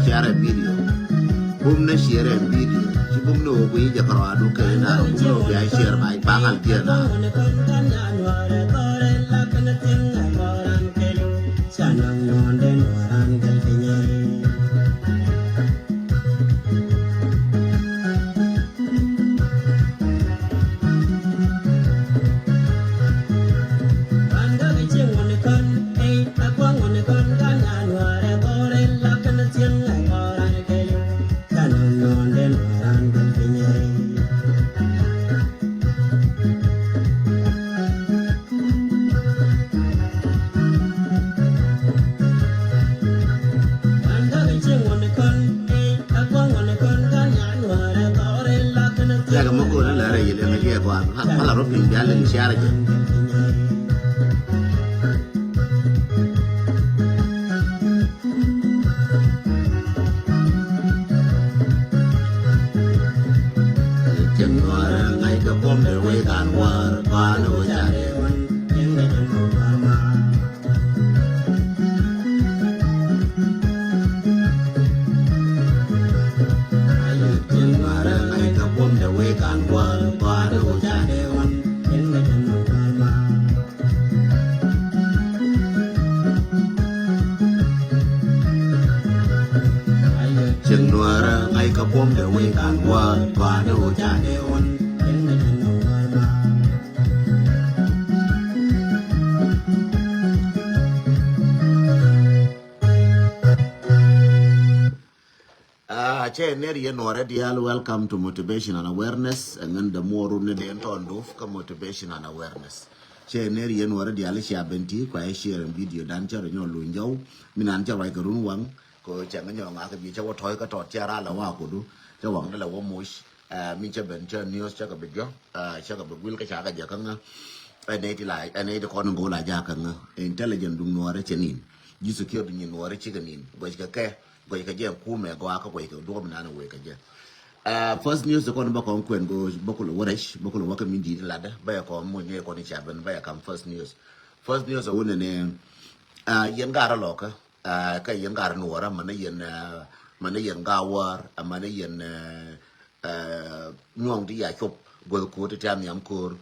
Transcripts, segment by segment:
share video bum na share video si bum no ko yi jakaro adu kay na bum no bi ay share mai pangal dia na malah rob yang jalan share aja chừng orang ngày ke pom de we kan war pa no jare chừng nuara ngày ke pom de we kan war pa no jare che ne ri no re dial welcome to motivation and awareness and the more ne de ton dof ka motivation and awareness che ne ri no re dial sha benti kwa share video dan cha nyo lu njau minan cha wai ka run wang ko cha nyo nga ka bi cha wa thoi ka tot cha ra la wa ko du cha wang da la wa mo min cha ben cha news cha ka bi jo cha ka bi wil ka cha ka ja ka nga ai nei ti lai ai nei de ko ngo la ja ka nga intelligent dum no re chenin ji secure dum no re chi ka nin go ka ke go ka je ku me go aka go ka do na na we ka je first news ko ba ko kwen go bokolo woresh bokolo waka min di la da ba ko mo nye ko ni cha ben ba kam first news wona ne yen gara lo ka yen gara no ra man yen ga war man yen nyong di ya chop go ko te tam yam ko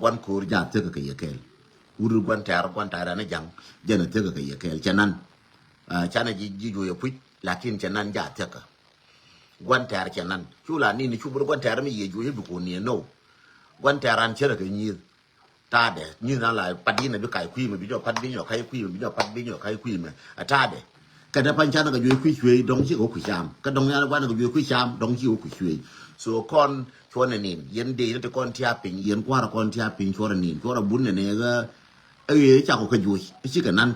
wan ko ja te ka ye kel uru gwan tar na jang jana te ka ye kel chanan chana ji jo ye put lakin chanan ja te ka gwan tar chanan chula ni ni chubur gwan tar mi ye jo ye ko ni no gwan taran chere ka ni ta de ni na la padina bi kai kui me bi jo pad bi jo kai kui me bi jo pad bi jo kai kui me ta de ka da pan chana ka jo kui chwe dong chi ko kui sham ka dong ya gwan ka jo kui sham dong chi ko kui chwe so kon chona nin yen de te kon tia pin yen kwa kon tia pin chora nin chora bun ne ga cha ko ka jo chi ka nan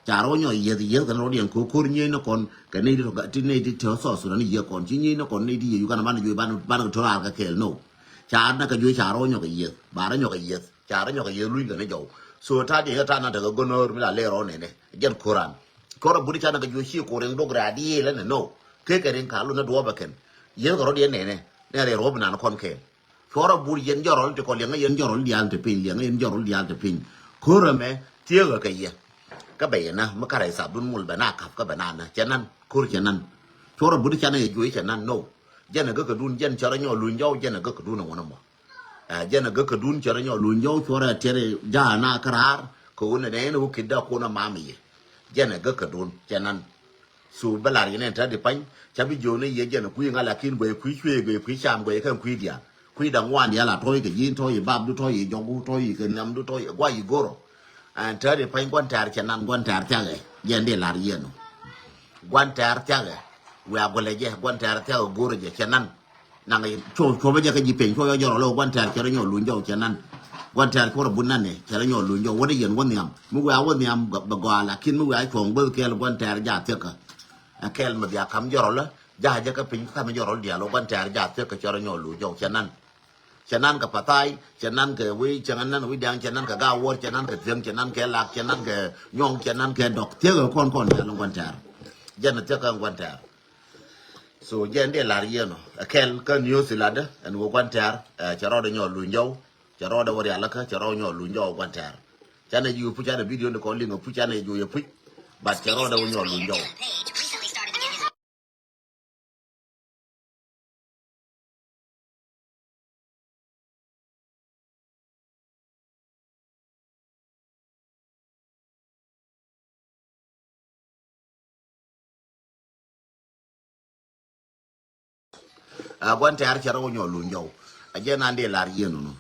cha ro nyo ye ka ro dien ko ni no kon ka nei do ga ti nei ti to so so ni ye kon chi ni no kon nei di yu ka na man jo ban to ra ka kel no cha na ka jo cha ro nyo ka ye ba ra nyo ka ye cha ra nyo ka ye lu ga ne jo so ta de ta na daga gonor mi la le ro ne gen quran ko ro budi cha na ka jo chi ko ren do gra di le ne no ke ka ren ka lu na do ba ken ye ko ro dien ne re ro ba na kon ke ko ro buri yen jorol te ko le yen jorol di al te pin le yen jorol di al te pin ko ro me tie ga ka ye ka be na ma ka rai sa dun mul ba na kap ka ba na chanan kur chanan chora budi chana ye jui chanan no jana ga ka dun jan chara nyo lu nyo jana ga ka dun wona mo jana ga ka dun chara nyo lu nyo chora tere ja na karar ko ne ne no kidda ko na mami jana ga ka dun chanan su balar ne ta de pan chabi jo ne ye jana ku ngala kin go ku chwe go ku cham go kan ku dia ku da ngwan ya la toy ke yin toy bab du toy jogu toy ke nam du toy gwa yi goro an ta de pan gwan tar chanan gwan tar ta ge yende lar yeno gwan tar ta ge wa go le je gwan tar ta go re je chanan na ngai cho ba je ka ji pen cho yo lo gwan tar chero nyo lu njo chanan gwan tar ko bun nan ne chero nyo lu njo wo de yen won yam mu wa won yam ba go la kin mu wa chong bo ke gwan tar ja te ka kel ma ya kam yo la ja je ka pin ka ma yo dia lo gwan tar ja te ka chero nyo lu njo chanan ka patai chanan ke wi chanan wi dang chanan ka ga wo chanan ka zem chanan ke lak chanan ke nyong chanan ke dok te ko kon ya lo gwan tar jana te ka gwan tar so jende la rieno kel ka news la da en wo gwan tar charo de nyo lu njo charo da wori ala ka charo nyo lu njo gwan tar chana yu pu chana video ne ko lingo pu chana yu ye pu ba charo da nyo lu njo gwan tar charo nyo lu njo ajena ande la rieno no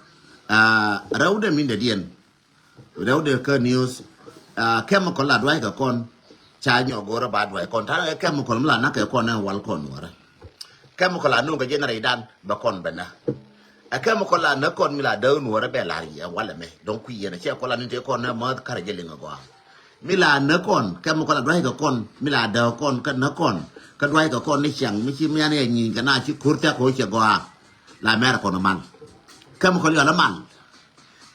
raude min de dien raude ka news chemical la dwai ka kon cha nyo gora ba dwai kon ta chemical la na ka kon na wal kon wara chemical la no ga generate dan ba kon bana chemical la na kon mi la da no wara be la ri wala me donc ku yena che ko la ni te kon na ma kar je linga go mi la na kon chemical la dwai ka kon mi la da kon ka na kon ka dwai ka kon ni chang mi chi mi ne ni ka na chi kurta ko che go la mer ko no man chemical yo la man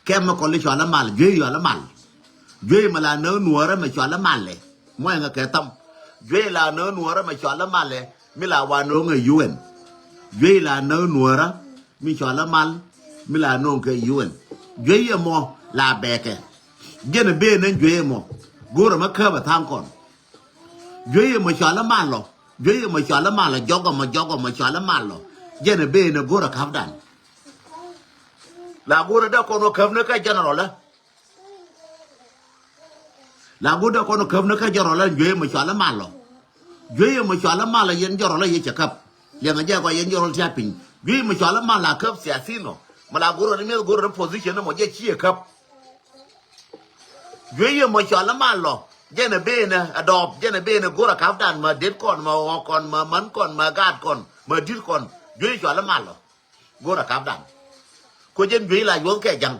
chemical yo la mal je yo la mal je ma la no nuora ma cho la mal le mo nga ke tam je la no nuora ma cho la mal le mi la wa no nga yuen je la no nuora mi cho la mal mi la no ke yuen je ye mo la beke je ne be ne je mo goro ma ka ba tham kon je ye mo cho la mal lo je ye mo cho la mal jogo ma cho la mal lo je ne be ne goro ka dan la goro da kono kavna ka general la goro da kono kavna ka general joye ma chala malo joye ma chala malo yen general ye chakap ye nga ja ko yen general taping joye ma chala malo kap siasino mala goro ni me goro position mo je chi kap joye ma chala malo เจนเบนะอดอบเจนเบนะกูระคับดันมาเด็ดก่อนมาออกก่อนมามันก่อนมากาดก่อนมาดิ้นก่อนยุ่ยจอดละมันหรอกูระคับดันกูเจนยุ่ยละยุ่งแก่ยัง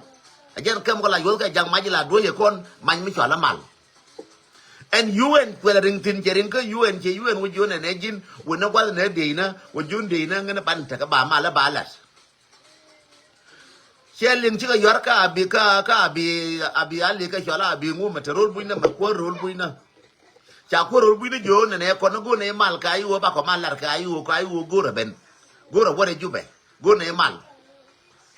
เจนเข้มก็ละยุ่งแก่ยังมาจิละด้วยคนมันไม่จอดละมันand UN เวลาดึงทินเจริญก็ UN เจ UN วันยูนเนี่ยจินวันนั้นวันเนี่ยดีนะวันยูนดีนะงั้นปันแต่ก็บามาละบาลัสเชลลิงชื่อยอร์กอาบีอะไรก็ชอลอาบีงูมาเทอร์บุยนะมาควรรูบุยนะจากควรรูบุยนะโยนเนี่ยคนนั้นกูเนี่ยมาลกายูว่าก็มาลกายูกูระเบนกูระว่าได้จูเบกูเนี่ยมาล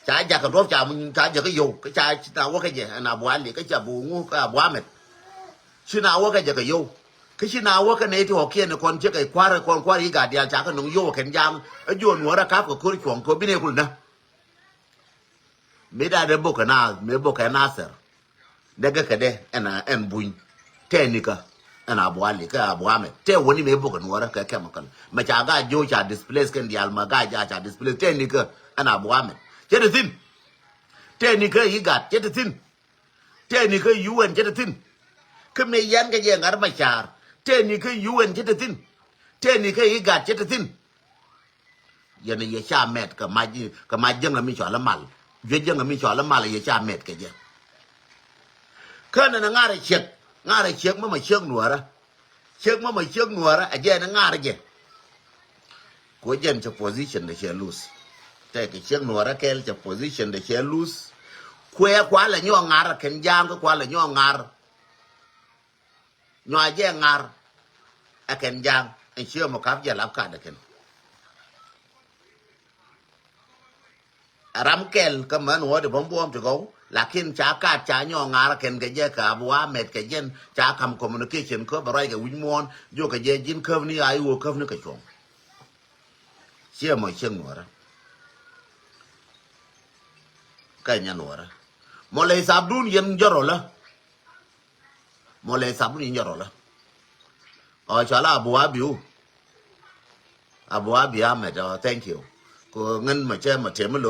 จ่ายจากกระทบจ่ามึงจ่ายจากก็โยก็จ่ายนาว่าแค่เจนาบัวอะไรก็จ่าบูงูก็บัวเม็ดชินาว่าแค่จะก็โยคือชินาว่าแค่ในที่หอกเขียนคนเชื่อไอ้ควายอีกาเดียจากก็หนุ่งโยเข็นยางโยนหัวระครับกับคนช่วงคนไม่ได้คุณนะไม่ได้เรื่องบุกนาไม่บุกแค่นาเสือเด็กก็เด็กอันบุญเทนิกะอันอาบัวลีก็อาบัวเมเทวันนี้ไม่บุกนัวระแค่มากันมาจากก็โยจากดิสเพลย์กันเดียร์มาก็จากดิสเพลย์เทนิกะอันอาบัวเมเจตสินเทนิกะอีกัดเจตสินเทนิกะยูเอ็นเจตสินคือไม่ยันก็ยังอะไรมาจาร์เทนิกะยูเอ็นเจตสินเทนิกะอีกัดเจตสินยันยี่ชาเม็ดก็มายังละมีชอละมัลเยอะๆก็มีชอละมาเลยจะเม็ดกันเยอะแค่นั้นง่ายเช็คมันไม่เชื่อหนัวละเช็คมันไม่เชื่อหนัวละไอ้เจ้านั่งง่ายเจ้ากูยันจะ position เดเชลูสแต่ก็เช็คหนัวละแค่จะ position เดเชลูสคุยกว่าเลยย่องาร์เข็นยางก็กว่าเลยย่องาร์ย่อแย่งาร์ไอ้เข็นยางไอ้เชื่อมาครับอย่ารับการเด็กเข็นรำเกลก็เหมือนหัวเดี๋ยวผมบวมจะเขาลักขินจากาจ่ายองาระเข็นกันเยอะกับว่าเม็ดกันเย็นจากคำคอมมูนิเคชันเขาบรายกับวิญญาณโยกันเย็นยินเคฟนี่ไอ้วัวเคฟนี่ก็ชงเชื่อมั้ยเชื่อหนัวระก็ยังหนัวระมอเลยสับดุนยังจรอละมอเลยสับดุนยังจรอละอ๋อชาลาบัวบิวอาเม็ดthank youก็เงินมาเชื่อมาเชื่อมัน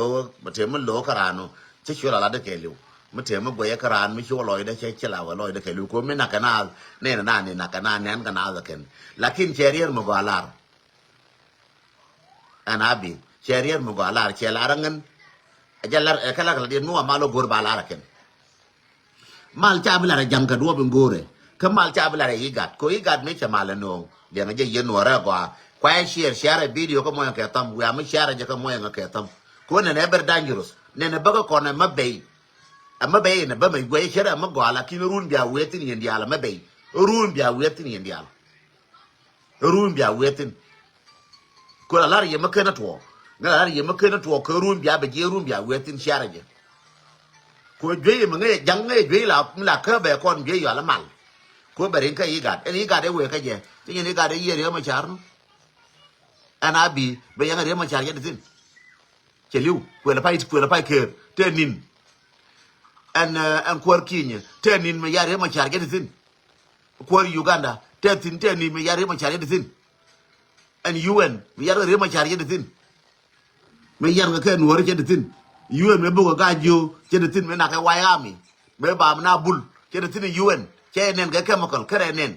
โลขรานุใช้ช่วยเราได้แค่เร็วมาเชื่อมันบ่อยขรานไม่ช่วยลอยได้ใช้เชลาวลอยได้แค่เร็วก็ไม่นักกันนาเนี่ยนะนี่นักกันนาเนี่ยกันนาสักแค่ลักขินเชรียร์มันก็อาลาร์อันอาบีเชรียร์มันก็อาลาร์เชลารังเงินจะลาร์แค่ละกันเดียนนัวมาโลกอร์บาลาร์แค่มาลจ้าเวลาจังกันว่าเป็นกูเลยคือมาลจ้าเวลาอีกัดก็อีกัดไม่ใช่มาลนงเดี๋ยวมันจะยืนหัวเรากว่าควายเชียร์วิดีโอก็มองแค่ตั้มกูยังไม่เชียร์จะก็มองแค่ตั้มกูเนี่ยเนี่ยเป็นดันยูรุสเนี่ยเนี่ยบักก็เนี่ยมาเบย์เนี่ยบักไม่กูเชียร์มากูอะไรกินรูนเบียร์เวทีนี่เดียร์ละมาเบย์รูนเบียร์เวทีนี่เดียร์รูนเบียร์เวทีกูละลาร์ยังไม่เคยนัดทัวร์เนี่ยลาร์ยังไม่เคยนัดทัวร์คือรูนเบียร์ไปเจอรูนเบียร์เวทีเชียร์จะกูจุยมึงเนี่ยยังเนี่ยจุยละเคยแบบคนจุยอยู่ละมันกูไปเรียนแค่อีกัดไอ้กัดได้เว้ยแค่เจ้าที่นี่กัดได้เยอะมาชาร์นอันอาบีไปยังไงเรียกมาชาร์กันดิ้นเชลิวเวลาไปเคเทนินอันควอร์กินเนี่ยเทนินไม่ยาเรียกมาชาร์กันดิ้นควอร์ยูกันดาเทนินไม่ยาเรียกมาชาร์กันดิ้นอันยูเอ็นไม่ยาเรียกมาชาร์กันดิ้นไม่ยาก็แค่หนัวเรียกดิ้นยูเอ็นไม่บุกกับการยูเจดิ้นไม่นักไอ้ไวอามีไม่บามันน่าบุลเจดิ้นยูเอ็นเจเนนก็แค่มาคนแค่เนน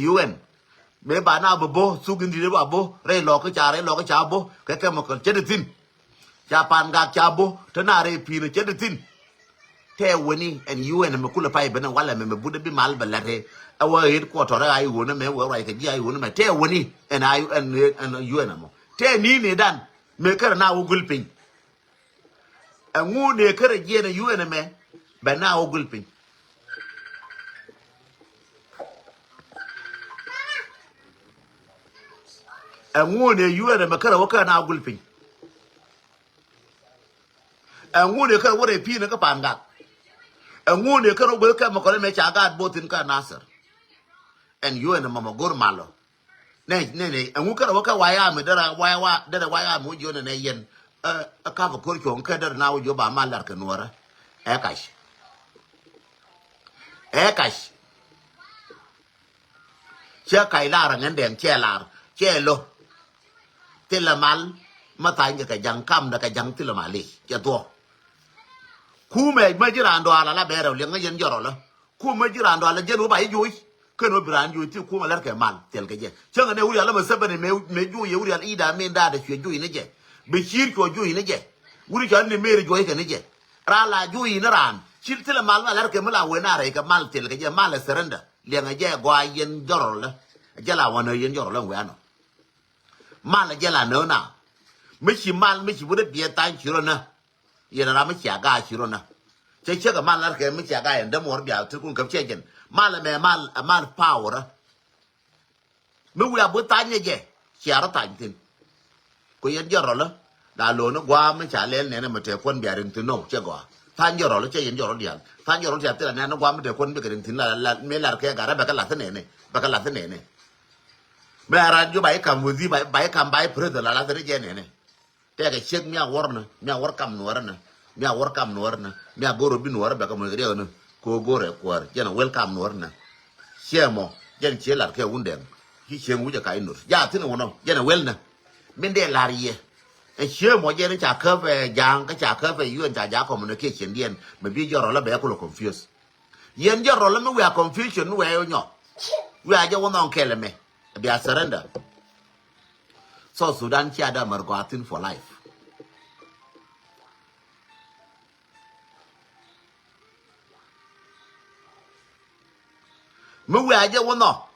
ยูเอ็นไม่บานาบโบสุกินดีเลยว่าโบเร่หลอกก็จ่าโบแค่มาคนเจดทินจ่าปานกากจ่าโบท่านาเร่พีนเจดทินเทวันนี้เอ็นยูเอ็นมันคุลไปเป็นวันละมันบุดบิมาลบัลลัดเร่เอาไว้เห็นกว่าทอร์ไอหัวนั่นแม่ว่าอะไรกันยี่ไอหัวนั่นแม่เทวันนี้เอ็นไอเอ็นยูเอ็นมั้งเทนี่เนี่ยดันเมื่อกันน่าอุกลปิงงูเนี่ยก็เรียนยูเอ็นแม่เป็นน่าอุกลปิงงูเนี่ยยูเอ็นมาแค่เราแค่น่ากุลปิงงูเนี่ยแค่ว่าเรพีนั่นก็ปานกัดงูเนี่ยแค่เราเบิกแค่มาคนละเมจากาดโบตินกันนาเซอร์ยูเอ็นมากูร์มาโลเนี่ยงูแค่เราแค่วายอามีเดระวายอามูยูเนี่ยเย็นข้าวกุ้งชงแค่เดระน่าวูยูบามาลาร์กันนัวระเอกัชเชื่อไก่ลาร์เงินแดงเชื่อลาร์เชื่อโลที่ละมัลมาตายกับยังคำกับยังที่ละมาลีจะตัวคู่ไม่จีรานดวาละเบรเราเลี้ยงเงินเยอะหรอคู่ไม่จีรานดวาละเจนุไปยุย ke no bran ju ti ku ma lar ke mal tel ke je chenga ne uri ala ma sabane me ju ye uri ala ida me nda de ju ne je be shir ko ju ne je uri kan ne mere jo ke ne je ra la ju ne ran shil tele mal ma lar ke mala we na re ke mal tel ke je mal serenda le nga je gwa yen jorol la je la wana yen jorol la we ano mal je la no na me chi mal me chi bu de bie tan chiro na ye na me chi aga chiro na che che ga mal lar ke me chi aga en de mor bia tu kun ka che gen mal me mal power me we abu tan ye je chiara tan tin ko yen jorol la da lo no gwa me cha le ne na me te kon bia rin tu no che gwa tan jorol che yen jorol dia tan jorol che te la ne no gwa me te kon be rin tin la me lar ke ga ra ba ka la ne ba ka la ne me ara ju bai kam wuzi bai kam bai pre de la je ne te ga chek mi awor kam nuor na mi awor kam nuor na mi agoro bi nuor ba ka mo gre no ko gore kwar jena welcome nuor na chemo jen che lar ke wunden ki chemu ja kai nur ja tin wono jena wel na min de lar ye e chemo jen cha ka ve jang ka cha ka ve yuen cha ja ko mo ke chen dien me bi joro la be ko confuse yen joro la me we confusion we yo nyo we aja wono kele me be a surrender so Sudan chi ada margwatin for life me we aja wono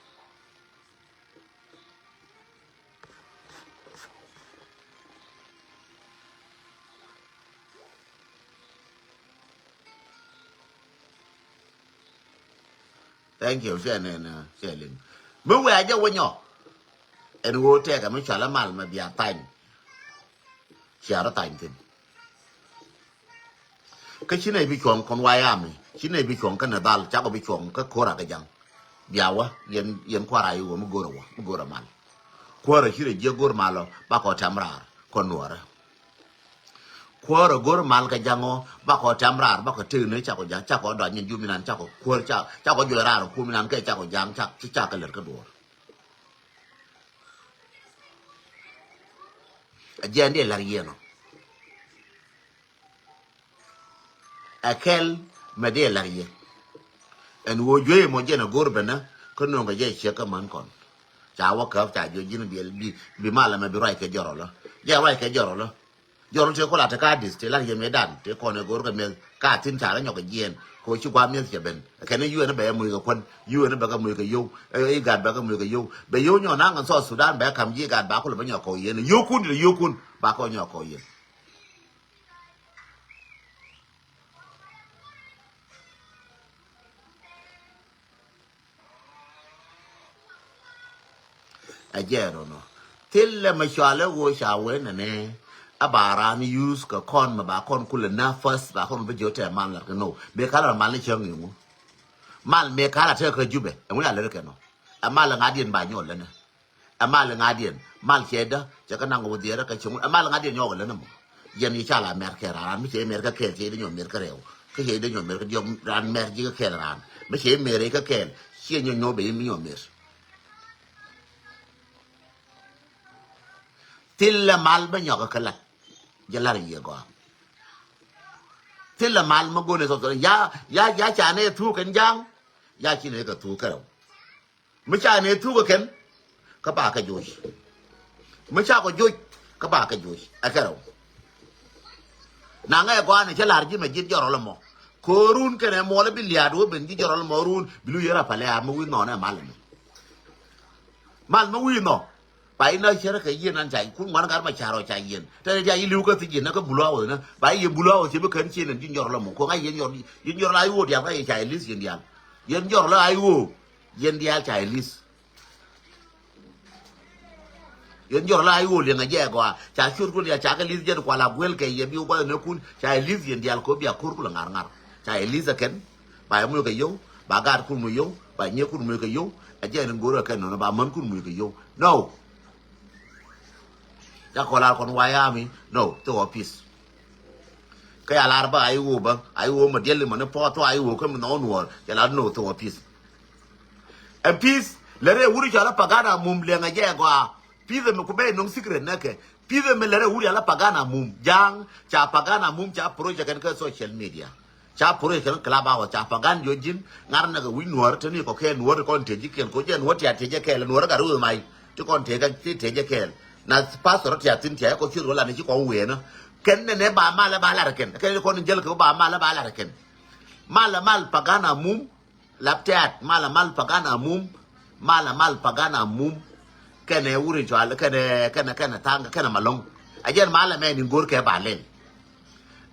thank you Shelin me we aja wonyo en wo te ka me chala mal ma bia tan chiara tan tin cái chi này bị chọn con wai am chi này bị chọn cái nào dal chắc có bị chọn cái khora cái jang biawa yen kwara yu mo gora mal kwara chi re je gor malo ba ko tamrar kon nuora kwara gor mal cái jango ba ko tamrar ba ko tu ne chắc có do nyin yu minan chắc có kwar chắc có ju ra ku minan cái chắc có jang chắc cái ler cái duor ajende la yeno akel mede la ye en wo jwe mo jena gorbena ko no ga je cheka man kon cha wa ka cha jo jin bi mala me bi rai ke joro lo ya rai ke joro lo joro te ko la ta ka dis te la ye medan te ko ne gor ga me ka tin cha la nyok yen ko chi kwa me che ben ke ne yu ne be mu ga kon yu ne be ga mu ga yo e ga ba ga mu ga yo be yo nyo na ngan so Sudan be kam ji ga ba ko le nyok ko yen yo kun ba ko nyok ko yen ajero no tille ma shale wo shawe ne abara ni use ka kon ma ba kon kula na first ba kon be jote man la no be kala man le chang ngu mal me kala te ka jube e mu la le ke no amal ngadien ba nyol le ne amal ngadien mal cheda ja ka nango diera ka chumu amal ngadien nyol le ne mo yen ni chala mer ke ran mi che mer ka ke che de nyol mer ka rew ke he de nyol mer ka jom ran mer ji ka ke ran me che mer ka ke che nyol be mi nyol mer tilla mal ba nyoga kala jalar ye go tilla mal ma gone so ya cha ne tu kan jang ya chi ne ka tu ka mi cha ne tu ka ken ka ba ka joy mi cha ko joy ka ba ka joy a ka na nga go ne jalar ji me ji joro lo mo ko run ke ne mo le bi liado ben ji joro lo mo run bilu yera pale a mo wi no na mal mo wi no bai na chere ka yin an chai kun man gar ma charo chai yin te ja yi lu ka ti yin na ka bulo na bai ye bulo che be kan chen din jor la mo ko ngai yin jor la ai wo dia ba chai lis yin jor la ai wo yin dia chai lis yin jor la ai wo le nga je ko cha chur kun ya cha ka lis je ko la gwel ke ye bi ba ne kun chai lis yin dia ko bi akur ku la ngar chai lis ken bai mu ka yo ba gar kun mu yo ba nye kun mu ka yo a je ne ngoro ken no ba man kun mu ka yo no ya ko la kon waya mi no to peace ka ya la ba ai wo ma del ma ne po to ai wo ko no no ya la no to peace and peace le re wuri cha la pagana mum le nga je gwa peace me ko be no secret na ke peace me le re wuri la pagana mum jang cha pagana mum cha project kan ka social media cha pore kan kala ba wa cha pagan yo jin ngar na ga wi nuor to ni ko ke nuor kon te ji ken ko je nuor ti ate je ke nuor ga ru mai to kon te ga ti te je ke na pastor ti atin ti ko chi ro la ni ko we no ken ne ba ma la ba la ken ke ko ni jel ko ba ma la ba la ken mala mal pagana mum lapteat mala mal pagana mum mala mal pagana mum kene uri jwal kene tanga kene malong ajen mala me ni ngor ke balen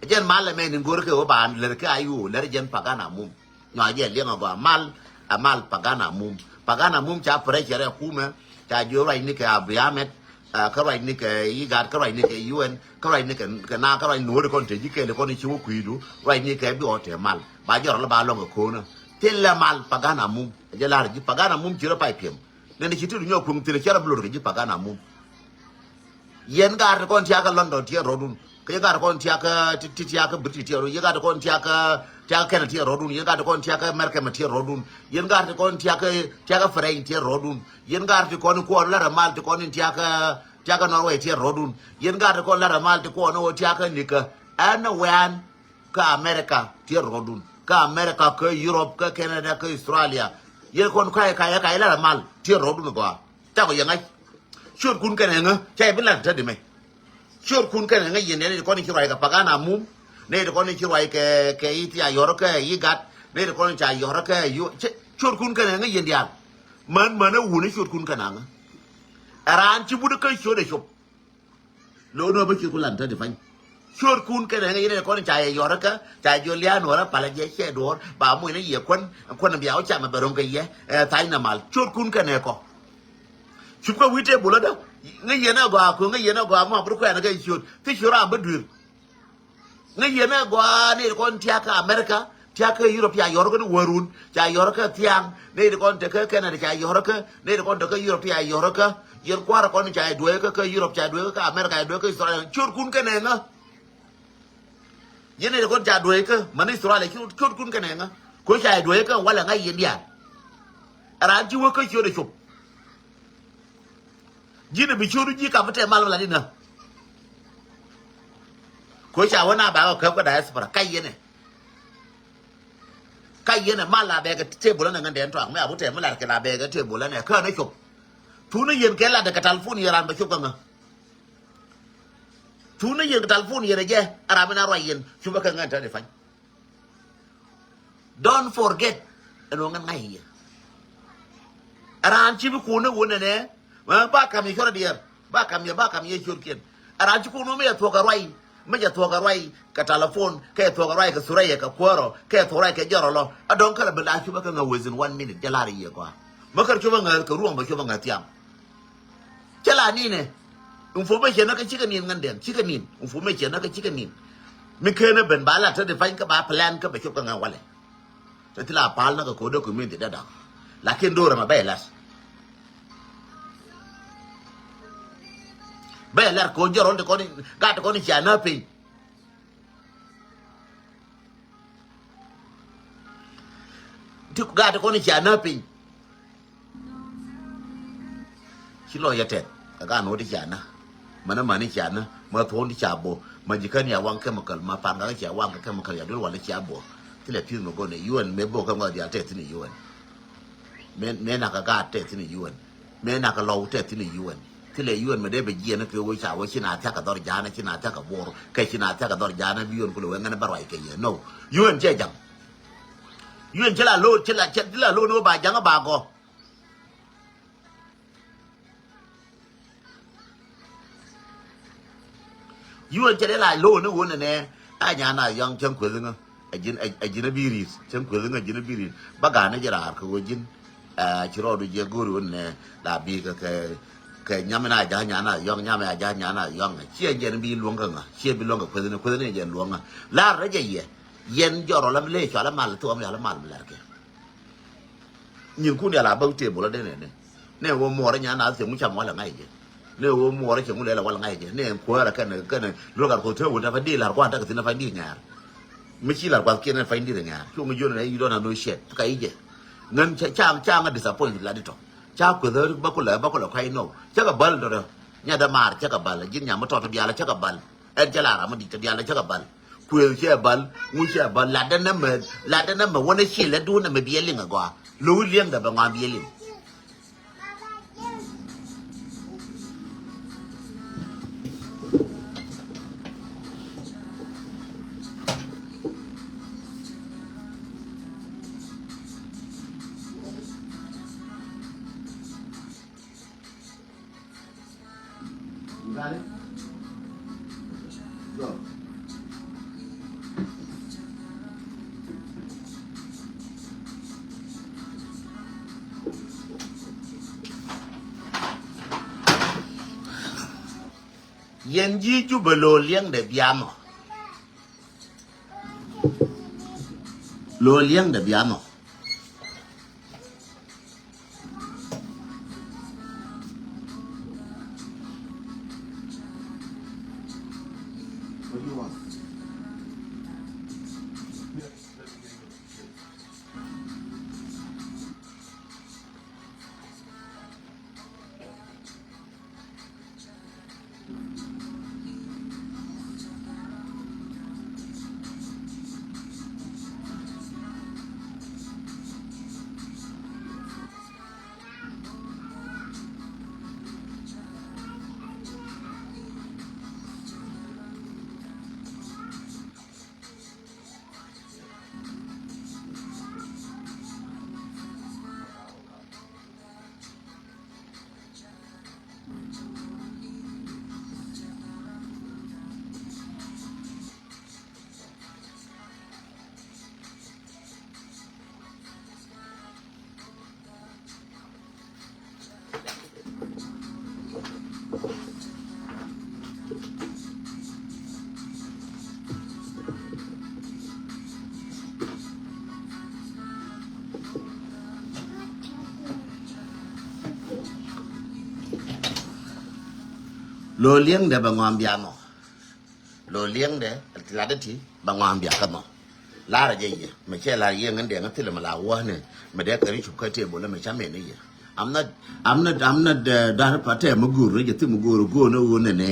ajen mala me ni ngor ke o ban le ke ayu le jen pagana mum no ajen le ngo mal pagana mum cha pre chere kume cha jo rai ni ke abiamet ka rai ni ke yigat ka rai ni ke un ka rai ni ke na ka rai no de kon te jike le kon ni chu kuidu rai ni ke bi o te mal ba jor la ba long ko na tella mal pagana mum ajelar ji pagana mum jiro pai piem ne chitu nyo kum tire chara blur ji pagana mum yen gar kon tia ka london tia rodun ke gar kon tia ka tia ka briti tia ro ye gar kon tia ka tia rodun ye gar kon tia ka america ma tia rodun yen gar kon tia ka frein tia rodun yen gar kon ko la mal kon tia ka norway tia rodun yen gar kon la mal ko no tia ka nika ana wan ka america tia rodun ka america ka europe ka canada ka australia yen kon kai la mal tia rodun go ta ko yangai shur kun kan nga chai bilan ta di mai shur kun kan nga yen ne ko ni kirai ka pagana mum ne ko ni kirai ke iti ayor ka yigat ne ko ni cha yor ka yu shur kun kan nga yen dia man wu ni shur kun kan nga aran ci budu kan shur de shop lo no ba ki kulan ta di fan shur kun kan nga yen ko ni cha yor ka cha julian wala pala je che dor ba mu ne ye kon biao cha ma barong ka ye tai na mal shur kun kan ko chuka wite bulada ngi yena gwa ko ngi yena gwa ma bru ko na ga shur ti shura badur ngi yena gwa ne ko tiaka america tiaka europe ya yor ko warun ja yor ka tiang ne ko te ka canada ja yor ka ne ko te ka europe ya yor ka yen kwara ko ni ja do ka europe ja do ka america do ka israel chur kun ka ne nga yene ko ja do ka man israel chur kun ka ne nga ko ja do ka wala ngai yen dia ara ji wo ka chur de chup jina bi churu ji ka mate mal la dina ko cha wana ba ko ko diaspora kai yene mala be ga table na ngande to me abute mala ke la be ga table na ka na chop tuna yen ke la da telefon yaran ba chop nga tuna yen telefon yene je arabina ro yen chuba ka nganta de fan don't forget eno ngai aran chi bi ku na wona ne ba kam ye chora dia ba kam ye chor ken ara ji ko no me to ga rai me ja to ga rai ka telephone ke to ga rai ka suraya ka kwaro ke to rai ka joro lo adon kala bala shi ba kan within 1 minute jalari ye kwa makar chuba ngal ka ruwan ba chuba ngatiam chala ni ne information na ka chika ni nganden chika ni information na ka chika ni mi kene ben bala ta de fain ka ba plan ka ba chuba ngawale ta tila pal na ka ko document da lakin dora ma bailas belar ko joro de ko ni gat ko ni chana pe tu gat ko ni chana pe kilo yate ga no di chana mana mani chana ma thon di chabo ma jikan ya wang chemical ma pan ga cha wang chemical ya dol wala chabo tile pi no go ne yuan me bo ka ga ya te ni yuan me na ka ga te ni yuan me na ka lo te ni yuan tile yuan me de be jena ke wo cha wo china ta ka dor jana china ta ka bor ke china ta ka dor jana bi yuan ko lo ngana barwai ke ye no yuan che jang yuan chela lo no ba jang ba go yuan che la lo no won ne a nya na yang chen ku nga ajin biris chen ku nga ajin biris ba ga na jira ko jin chiro do je guru ne la bi ke nyamena ja nyana yong nyamena ja nyana yong chia jen bi luong ka nga chia bi luong ka kwene jen luong nga la ra je ye yen joro la le cha la mal to am la mal la ke nyin ku ne la ba te bo la de ne wo mo ra nyana se mu cha mo la ngai je ne wo mo ra che mu le la wala ngai je ne ko ra ka ne lo ka ko te wo da fa di la kwa ta ka tin fa di nyar mi chi la kwa ke ne fa di de nyar chu mi jo ne you don't know shit ka i je ngan cha nga disappoint la di to cha ku da ba ko la kai no cha ka bal do nya da mar cha ka bal jin nya ma to dia la cha ka bal en cha la ra ma di cha dia la cha ka bal quên che bal ngu che bal la da na me wona chi la du na me bie ling agwa lu liang da ba ngam bie ling got it go yen ji ju belo liang de biamo lo liang de biamo what do you want lo liang de ba ngam biamo lo liang de la de ti ba ngam bia ka mo la ra je ye me che la ye ngan de ngan ti le ma la wa ne me de ka ri chu ka te bo le me cha me ne ye I'm not da pa te mu gu ru je ti mu gu ru go no wo ne ne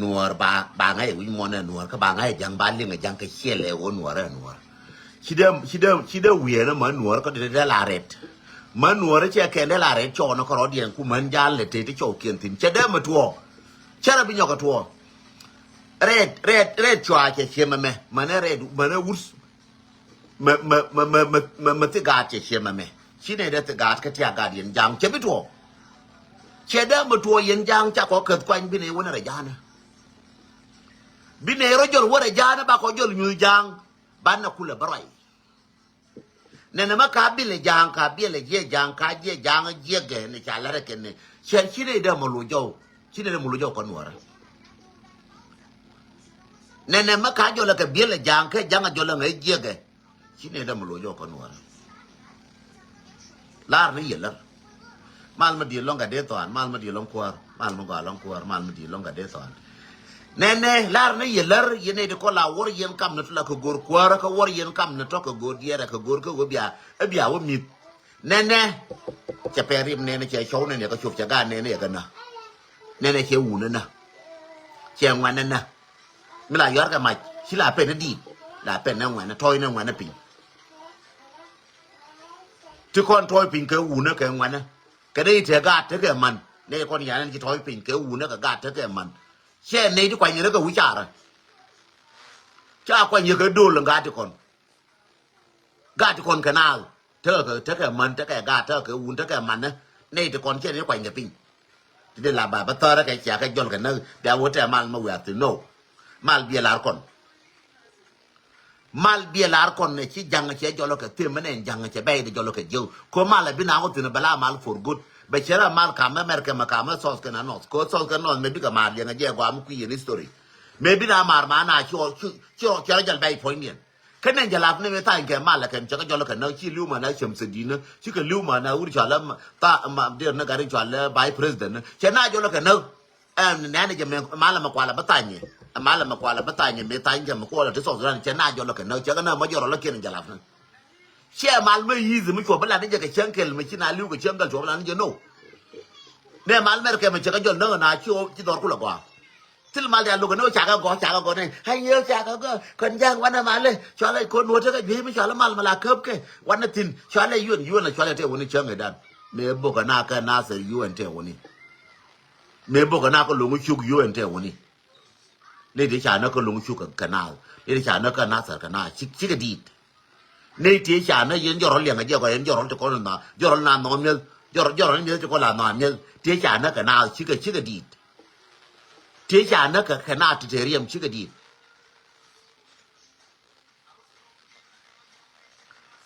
nuor ba ngai wi mo ne nuor ka ba ngai jang ba ling jang ka che le wo nuor nuor chi de wi na ma nuor ka de la ret ma nuor che ke de la ret cho no ko ro dien ku man jal le te cho kien tin che de ma tuo che ra bi nyo ka tuo red chwa che ma ne red ma ne wurs ma ti ga che ma me chi ne de ti ga ka ti ga dien jang che bi tuo che de ma tuo yen jang cha ko ke kwan bi ne wo na ra ja na bi ne ro jor wo ra ja na ba ko jor nyu jang ban na kula barai nene ma ka bi le jang ka bi le je jang ka je jang je ge ne cha la re ke ne che chi ne de mo lu jo chi ne mo lu jo ko nuora nene ma ka jo la ke bi le jang ke jang jo la ngai je ge chi ne de mo lu jo ko nuora la ri ye la mal ma di long ga de ton mal ma di long kwar mal ma ga long kwar mal ma di long ga de ton nene lar ne ye lar ye ne de ko la wor yen kam na la ko gor kwara ko wor yen kam na to ko gor yera ko gor ko bia e bia wo mi nene cha perim nene che show ne ko chup cha ga nene ga na nene che wu na che ngwan na mi la yor ga ma chi la pe na di la pe na ngwan na toy na ngwan na pin ti kon toy pin ke wu na ke ngwan na ke dei te ga te ke man ne kon ya ne chi toy pin ke wu na ga te ke man che ne di kwa ni ga wu cha ra cha kwa ni ga do la ga ti kon ka na te ka man te ka ga te ka wu te ka man ne ti kon che ne kwa ni pin ti de la ba ta ra ka cha ka jol ka na da wo te mal ma wa ti no mal bi la kon ne chi jang che jolo ka te mene jang che be de jolo ka jo ko mal bi na wo ti na bala mal for good be chera mal ka ma mer ka ma ka ma sos ka na no ko sos ka no me bi ka mar ya je gwa mu ku ni story me bi na mar ma na cho chera jal bay point yen ka ne jala ne me ta ke mal ka cha ka jolo ka na chi lu ma na chem se di na chi ka lu ma na uri cha la ta ma de na ga ri cha la by president che na jolo ka no na ne je me mal ma kwa la batanye mal ma kwa la batanye me ta nge ma ko la te sos ran che na jolo ka no cha ka na ma joro la ke ne jala na che mal me yizi mi ko bala ne je ka chenkel me china liu ka chengal jo bala ne je no ne mal mer ke me che ka jol no na chi o chi dor ku la kwa till mal dia lu no cha ga go ne hay yo cha ga go kon jang wana mal le cho le kon wo ta bi mi cho la mal mala kep ke wana tin cho le yun la cho le te woni chang dan me bo ka na se yun te woni me bo ka na ko lu chu yun te woni le de cha na ko lu chu ka na le de cha na ka na sa ka na chi ga dit ne ti cha na yen jo ro le ga je ko yen jo ro to ko na jo ro na no me jo ro me to ko la na me ti cha na ka na chi ga dit ti cha na ka na te riem chi ga dit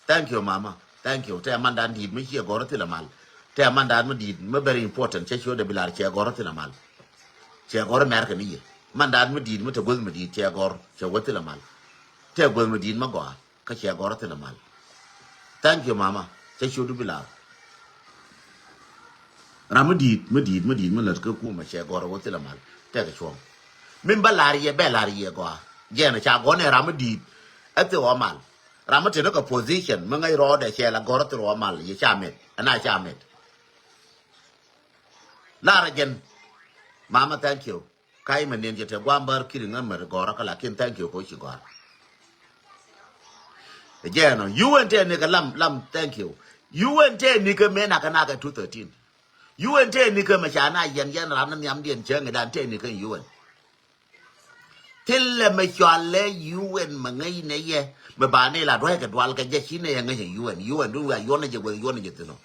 thank you mama thank you te mandan dit me chi go ro te la mal te mandan me dit me very important che show de bilar che go ro te la mal che go ro mer ka ni mandan me dit me te go me dit che go che go te la mal te go me dit ma go ka che go ro te la mal thank you mama che show de bilar ra me dit me la ka ku ma che go ro te la mal te ka chuo min balari go je na cha go ne ra me dit e te o mal ra me te no ka position me ngai ro de che la go ro te ro mal ye cha met ana cha met la gen mama thank you kai men ne te gwambar kirin ngamar go ra kala kin thank you ko chi go je no you and ne ka lam thank you you and ni ka me na ka 213 you and ni ka ma cha na yen ram na nyam dien che ngai dan te ni ka you and till me chale you and ma ngai ne ye me ba ne la doi ka dwal ka je chi ne ngai you and du wa yo ne je te no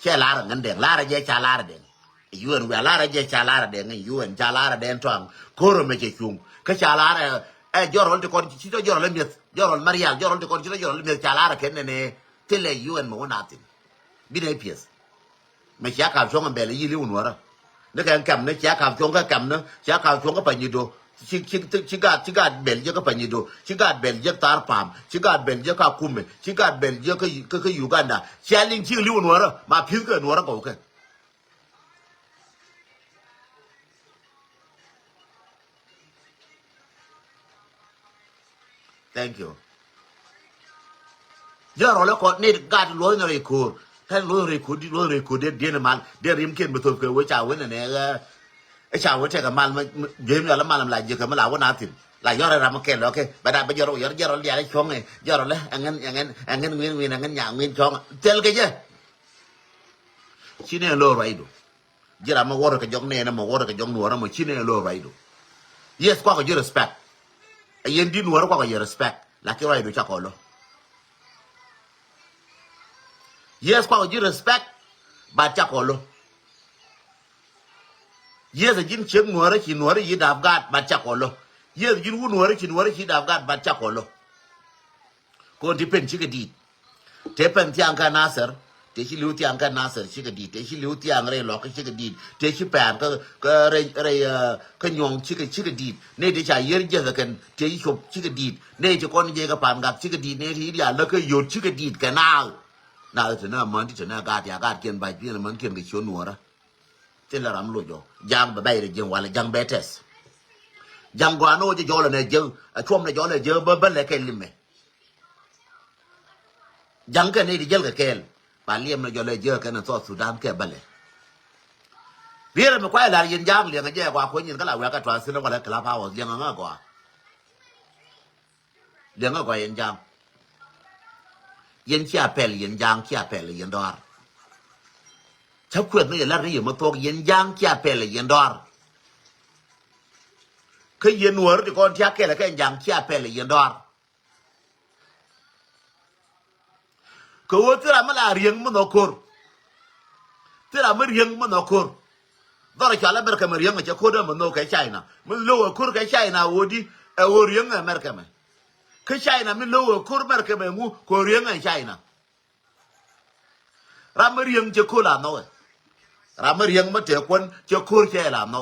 che la ra ngan den la ra je cha la ra den you and wa la ra je cha la ra den you and cha la ra den tong ko ro me che chung ka cha la ra e jorol de kon chi to jorol me jorol marial jorol de kon chi to jorol me cha la ra ken ne till you and mo na tin bi ne pies me cha ka chong be le yi li un wara ne ka kam ne cha ka chong ka kam ne cha ka chong ka pa ni do chi ga bel je ka pa ni do chi ga bel je tar pam chi ga bel je ka kume chi ga bel je ka Uganda cha ling chi li un wara ma phi ka wara ko ka thank you jorol ko ne ga lo no re koท่านรู้เรื่องเดียนมันเดียริมเขียนมาตัวเกลือชาวเว้นเนี่ยไอชาวเว้นใช่กับมันเยี่ยมแล้วมันอะไรเยอะกับมันหลายวันนาทีหลายยอดอะไรมาเกณฑ์แล้วโอเคไปได้ไปยอดเดียร์ช่องไงยอดเลยอย่างนั้นเวียนอย่างเวียนช่องเจอกันเยอะชิ้นเนี่ยโลไรดูเยอะมาวอร์กับยองเนี่ยนะมาวอร์กับยองหนัวนะมันชิ้นเนี่ยโลไรดู yes กว่าก็เยอะ respect ไอ้ยันดีหนัวกว่าก็เยอะ respect หลักที่ไรดูชักคนละyes กว่าก็ respect บาดจักคนละ yes ยินเชิงหนัวเลยขีหนัวเลยยีดาบกาดบาดจักคนละ yes ยินหูหนัวเลยขีดาบกาดบาดจักคนละคนที่เป็นชิกดีเทเป็นที่อังคารนาเสร์เทชิลิวที่อังคารนาเสร์ชิกดีเทชิลิวที่อังเรย์ล็อกชิกดีเทชิแปนก็เรก็ยองชิกดีเนี่ยที่ชายเยอะเยอะกันเทชิชบชิกดีเนี่ยจะคนเยอะกับปานกับชิกดีเนี่ยที่เดียวแล้วก็หยุดชิกดีกันน่าจะน่ามันที่จะน่ากาดอยากาดเกินไปพี่น่ะมันเกินกับชวนหัวละเจ้าละรำลุยจางแบบใบเลยจังวันเลยจังเบเทสจังกว่าโน้จะจ่อเลยเนี่ยเจอช่วงเนี่ยจ่อเลยเจอเบิ้ลเลยแค่ลิมเมจังกันนี่ที่เจอกับแค่ป่าเลี้ยมเนี่ยจ่อเลยเจอกันนั่นซอสสุดานแค่เบิ้ลเลยเรื่องมันควายอะไรยันยังเลี้ยงกันแย่กว่าคนยันก็หลายเวลาก็ทรานส์แล้วก็แล้วกลับพาวเลี้ยงง่ายกว่าเลี้ยงง่ายกว่ายันยังยันเชี่ยแผ่ยันยังเชี่ยแผ่ยันดอร์ชักขวดนี่แล้วนี่อยู่มาตัวยันยังเชี่ยแผ่ยันดอร์เคยยันหัวที่ก่อนเชี่ยแก่แล้วก็ยังเชี่ยแผ่ยันดอร์ก็ว่าที่เราไม่ละเรียงมันนกคูที่เราไม่เรียงมันนกคูตอนเราจะเล่นเมริกาเรียงมันจะคูดมันนกแค่ใช่นะมันรู้ว่าคูแค่ใช่นะวัวดีวัวเรียงอเมริกาไหมแค่ใช่นะมันรู้ว่าคูเมริกาไหมงูคูเรียงไอ้ใช่นะเราไม่เรียงจะคูลาโน่เราไม่เรียงมันจะคนจะคูแค่ลาโน่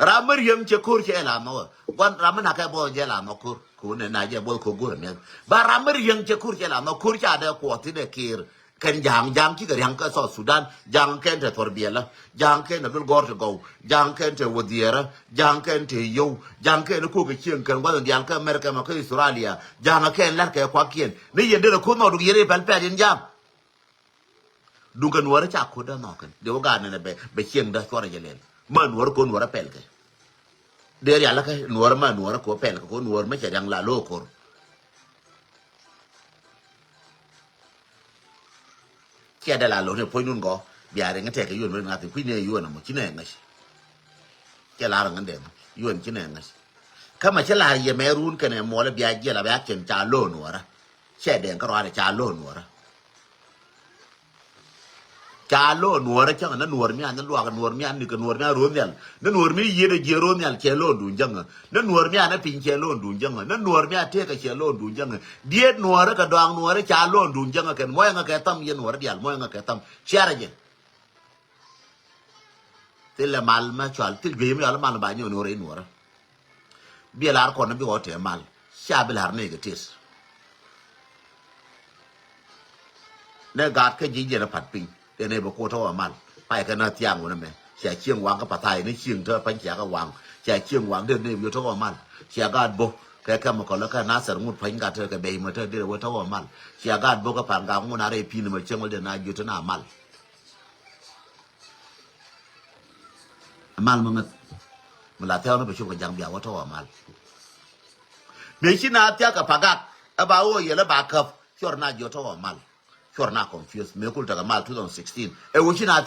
เราไม่เรียงจะคูแค่ลาโน่วันเราไม่นักแค่บอลแค่ลาโน่คูเนี่ยนายจะบอลคูกูเนี่ยบาเราไม่เรียงจะคูแค่ลาโน่คูจะได้กว่าที่ได้เกิร์ ken jang ki ga yang ka so Sudan jang ken te torbiela jang ken na gor to go jang ken te wodiera jang ken te yo jang ken ko ga chien kan wa yang ka America ma ka Australia jang ken lar ka kwa kien ni yende ko no du yere pel pe din jam du kan wara cha ko da no kan de ga ne be chien da ko ra jelen man wara ko wara pel ke de ya la ka wara ma wara ko pel ko wara ma cha yang la lo ko kia da la lo ne po nun go bia de ngate ka yun wen ngate ku ne yun mo chine ngas kia la ran de yun chine ngas kama chala ye merun kene mo la bia je la bia chen cha lo nuora che de ka ro cha lo nuora cha lo nuora cha na nuor mi an lo ga nuor mi an ni ka nuor na ro nyal na nuor mi ye de je ro nyal che lo du jang na nuor mi an pin che lo du jang na nuor mi ate ka che lo du jang die nuora ka dang nuora cha lo du jang ken mo nga ka tam ye nuora dial mo nga ka tam chara je tele mal ma chal til ge mi ala mal ba nyo nuora nuora bia lar ko na bi wote mal sha bilar ne ga tis ne gat ka ji je na pat pin de ne ba ko to mal pai ka na tiang wona me sha chieng wang ka patai ni chieng to pan cha ka wang sha chieng wang de ne bi to mal sha gat bo ka ka ma ko la ka na sar ngut pan ga to ka be ma to de wo to mal sha gat bo ka pan ga ngu na re pin ma chieng de na ju to na mal mal ma la theo nó bị chụp cái giang bia quá thô mal mấy khi nào theo cái pagat ở bao nhiêu là bạc cấp cho nó vô thô mal cho nó confused mấy cuộc cái mal 2016 khi nào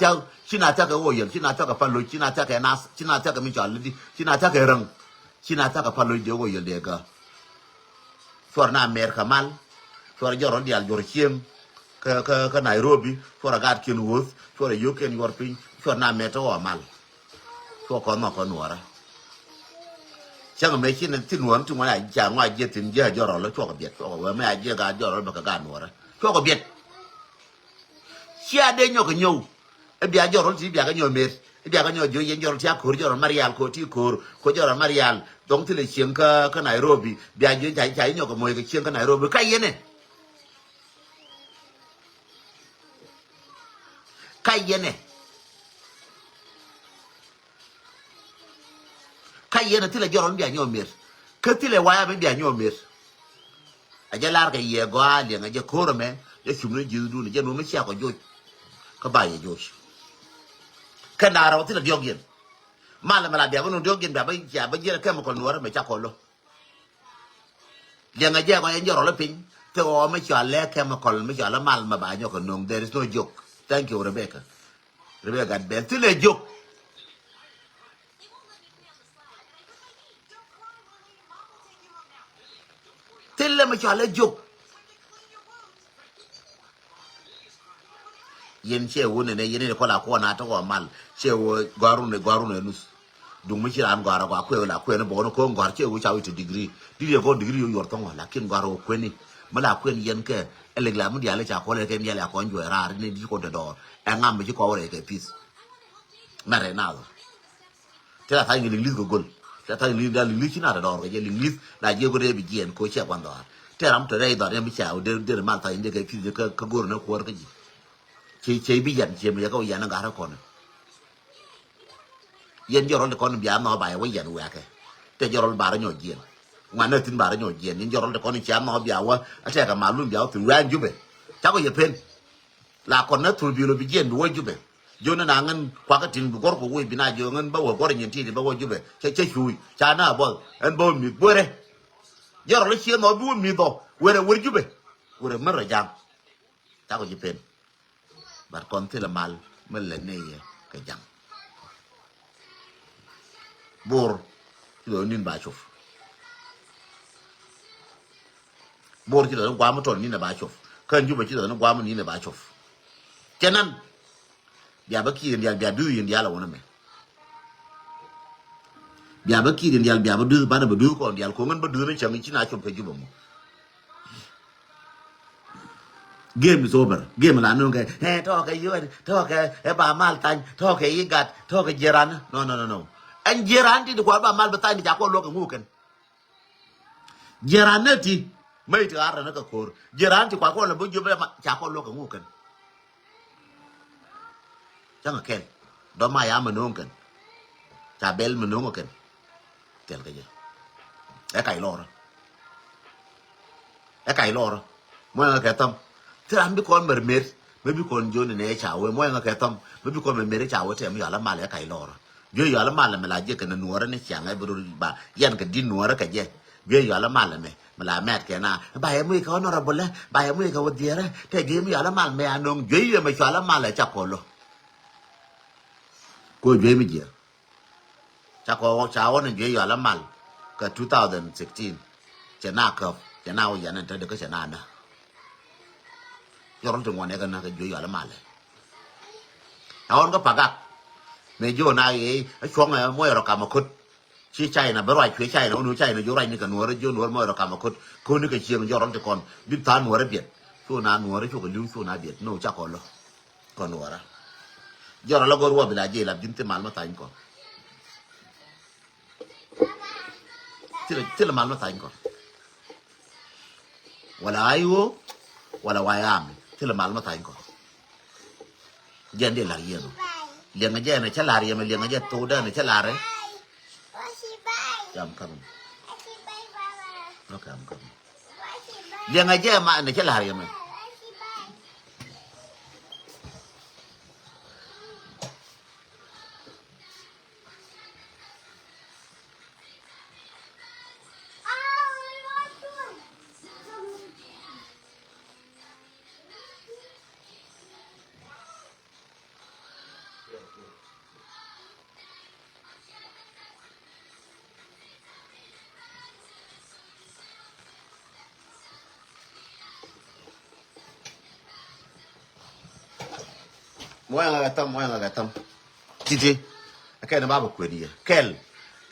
theo cái ôi khi nào theo cái palo khi nào theo cái nas khi nào theo cái mình chọn đi khi nào theo cái răng khi nào theo cái palo vô ôi để cái cho nó America mal cho nó rồi đi al Jordan cái Nairobi cho nó gạt Kenwood cho nó UK Europe cho nó America mal cho con nó con nuora chẳng mấy khi nên tin nuông chúng mày chẳng ngoài giờ tin giờ giờ rồi nó cho cái biệt cho cái mấy giờ cái giờ rồi mà cái gan nuora cho cái biệt chia đến nhau cái nhau em bây giờ rồi chỉ bây giờ nhau mệt bây giờ nhau giờ giờ rồi chia khối giờ rồi Marial khối thì khối giờ rồi Marial đóng thì là chiang cái Nairobi bây giờ chạy nhau cái mồi cái chiang cái Nairobi cái gì này kai yena tile joron bia nyomir ke tile waya be bia nyomir aja lar ke ye go ali nga je korome je chumne jidu ne je no me sia ko jo ka ba ye jo kana ro tile diogien mala mala bia no diogien bia ba ya ba je ke mo ko nuora me cha ko lo je nga je ko ye joro le pin te o me cha le ke mo ko me cha la mal ma ba nyo ko no there is no joke thank you Rebecca be tile joke telle ma chala jok yen che wona ne yen ko la ko na to mal che wo garu ne nus dung mi chiran gara ko ko la ko ne bo no ko ngar che wo cha wit degree di ko degree yo yor to la kin garo ko ni mala ko yen ke eleg la mu dia le cha ko le ke mi la ko njo ra ne di ko do e ngam mi ko wore ke pis mare na te la ta ngi lis go gol ta ta li dal li china da do ke li lis la je go de bi gen ko che kwando te ram te dai do ne mi cha de man ta inde ke pis ka gor na ko ke ji che bi yan che mi ko yan na ga ra ko ne yen jorol ko bia no ba wa yan wa ke te jorol ba ra nyo jien ngana tin ba ra nyo jien yen jorol ko ni cha no bia wa ate ka malum bia tu ran jube ta ko ye pen la ko na tu bi lo bi jien wo jube jona na ngan kwa ka tin gor ko we bina jo ngan ba wo gor nyen ti ba wo jube che chui cha na bo en bo mi bore jorol chi no bu mi do we jube we mar ra jam ta ko ye pen bar kon te la mal mel le ne ye ka jam bor lo nin ba chof bor ti lo gwa mo ton ni na ba chof kan ju ba ti lo gwa mo ni na ba chof kenan bia ba ki ndia bia du yin dia la wona me bia ba ki ndia bia ba du ba na ba du ko ndia ko ngan ba du ne chang chi na chof ka ju ba mo game is over game la no ke he to ke yu to ke e ba mal tan to ke igat to ke jeran no en jeran ti ko ba mal ba ni ja ko lo ka ngu ken jeran ne ti mai ti ara na ka kor jeran ti kwa ko la bu ju ba ja ko lo ka ngu ken chẳng kel đó mai à mình nông cần cha bel mình nông cần kel cái gì cái cày lor mọi người cái tâm thế anh biết con mermaid mấy biết con John này chào với mọi người cái tâm mấy biết con mermaid chào với thì em giờ làm mal cái cày lor giờ giờ làm mal mà là gì cái nuora này chẳng ai buru ba yan cái din nuora cái gì giờ giờ làm mal mà là mẹ cái na bài em mới có nó ra bol bài em mới có vật gì đó thế giờ giờ làm mal mẹ anh ông giờ giờ mới cho làm mal chắc có lo cô giờ mới gì chắc có chào nó giờ giờ làm mal cái 2016 chỉ na cọp chỉ na ở nhà này tới được cái chỉ na nè Jorol tungwan ya kana ka joyo ala male awon ko pagak me jo na ye chonga mo yoro kama kut chi chai na berwa chi chai na unu chai na jo rai ni ka nuor jo nuor mo yoro kama kut ko ni ka chieng jorol te kon bi ta nuor biet so na nuor cho ka lu so na biet no cha ko lo ko nuora jorol la gorwa bila je la binte mal ma tan ko tila mal ma tan ko wala ayo wala wayami tila mal ma tan ko jende la yeno lenga jena chalari yema lenga je to da ne chalare jam kam okay am kam lenga je ma ne chalari yema mo nga ga tam titi akay na baba ko diya kel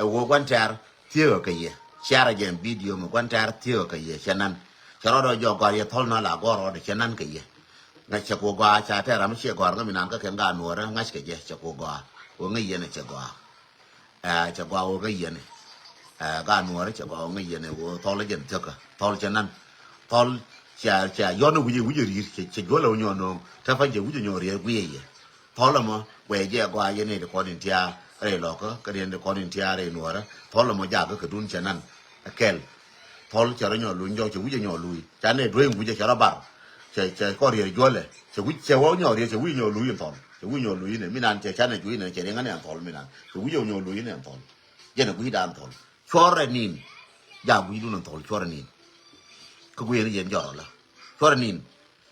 e wo gwantar tiyo ka ye share gen video mo gwantar tiyo ka ye chanan charo jo gor ye thol na la goro de chanan ka ye na che ko gwa cha ta ram che gor ga minan ka ken ga no ra ngash ka je che ko gwa wo ngi ye ne che gwa che gwa wo ga ye ne ga no ra che gwa ngi ye ne wo thol gen che ka thol chanan thol cha yo no wuji ri che go lo nyo no ta fa je wuji nyo ri ye thola mo we je gwa ye ne de ko din tia re lo ko ka den de ko din tia re no ra thola mo ja ka dun chanan kel thol cha ro nyo lu nyo che wuji nyo lu cha ne dwe wuji cha ra bar che ko ri jo le che wuji che wo nyo ri che wuji nyo lu yin thol che wuji nyo lu yin ne minan che cha ne ju yin che ne ngane thol minan che wuji nyo lu yin ne thol je ne wuji dan thol chore nin ja wuji dun thol chore nin ko gu ye ne jo la chore nin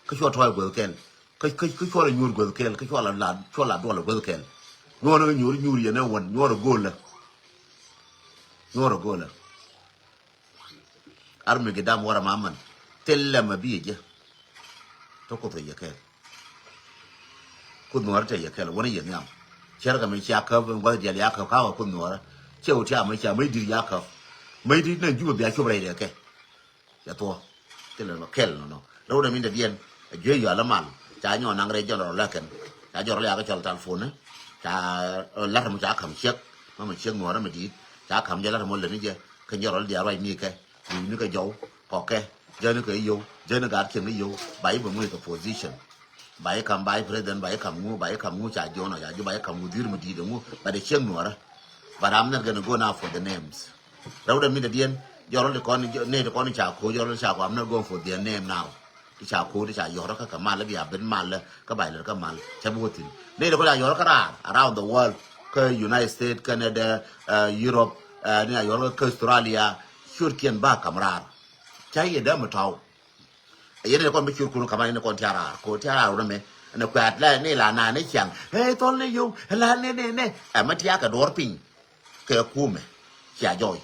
ko cho thoi go kel cái cho là nhur gol kel cái cho là đua là gol kel nhur nó nhur ye ne won nhur gol arme ge dam wara mamman tella ma biye je to ko to ye kel ku nuar te ye kel woni ye nyam cher ga me cha ka ba je ya ka ku nuar che o cha me dir ya ka me dir ne ju ba cho bre de ke ya to tella no kel no lo da min de bien je ya la man cha nhỏ năng re cho la ken cha cho la cái cho telephone cha la mo cha kham chiếc mà chiếc ngồi đó mà đi cha kham cho la mo lên đi cái cho dia rồi ni cái ni cái dấu có cái giờ nó cái dấu giờ nó gạt kiếm cái dấu 70 cái position bảy kham bảy president bảy kham ngu cha cho nó ya bảy kham ngu dir mà đi đúng ba de chiếc ngồi đó but I'm not gonna go now for the names đâu đây mình đã điên giờ nó con này con cha cô giờ nó cha của I'm not going for their name now đi chào cô đi chào gió đó các mal là bây giờ bên mal là các bài là các mal chả bùa tin đây là có là gió các ra around the world cái United States Canada Europe này là gió cái Australia sure kiên ba camera trái gì đó mà thâu vậy nên con bị sure cô camera này con tiara cô tiara rồi mấy nó quẹt lại này là nà này chẳng hey tôi lấy dùng là này mà tia cả đôi pin cái cú mày chả rồi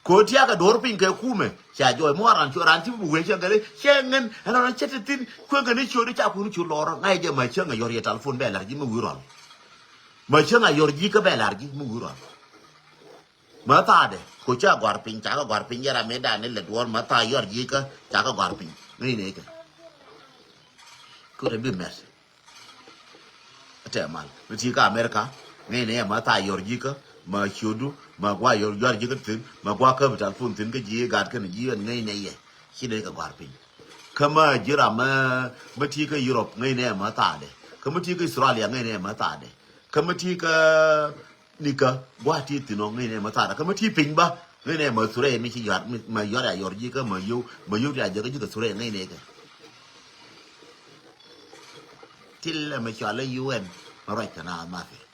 ko tia ka dor pin ka kume cha joy mo ran chu ran ti bu we chen gale chengen ana ran chet tin ko ga ni chu de cha ku chu lor ngai je ma chen ga yor ye telephone be lar ji mu wiron ma chen ga yor ji ka be lar ji mu wiron ma ta de ko cha gwar pin cha ga gwar pin ya ra me da ne le dor ma ta yor ji ka cha ga gwar pin ni ne ka ko de bi mes ate mal ni ti ka America ni ne ma ta yor ji ka mà chiều đu mà qua giờ gì cái tin mà qua cơ bị phun tin cái gì gạt cái gì ngay này vậy khi đây cái quả pin, mà giờ mà thi cái Europe ngay này mà ta đấy committee cái Australia ngay này mà ta đấy committee cái nika gua ti tino ngay này mà ta đấy committee pin ba ngay này mà Australia mi chỉ yar mà yar ya yor gì cái mà yu ra giờ cái Australia ngay này cái till mà cho lấy UN mà rồi cái nào mà phải